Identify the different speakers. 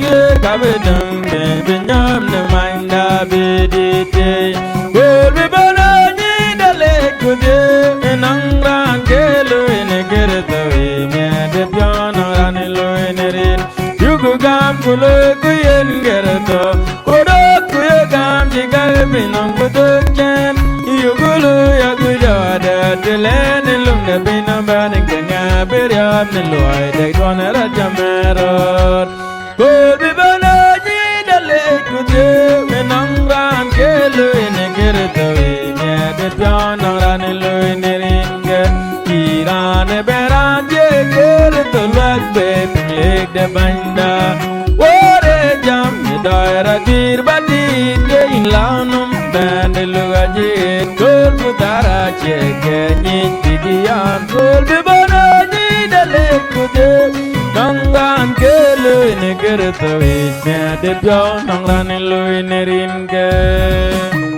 Speaker 1: ye kabedam be nyam ne mainda be dite gol be bana ni dale kude nangran gelo ene gerto e me de piano ranilo enerin yugo gam kulo kuyen gerto kodo kuye gam jigal binong kuduken yugulo yagujada telen lumne binamban kenya beryam ne loy de donera jamerot gol be bana ni dale kude nangran gelo ene gerto e me de piano ranilo enerin Irane beran ye gerto lagbe leg de banda wore jam ni daira dir badin ge inlanum band lugaje gol putara che ke ni dian gol be bana ni dale kude nangan ke lu ni gerto e me de pyo nangran lu nerin ge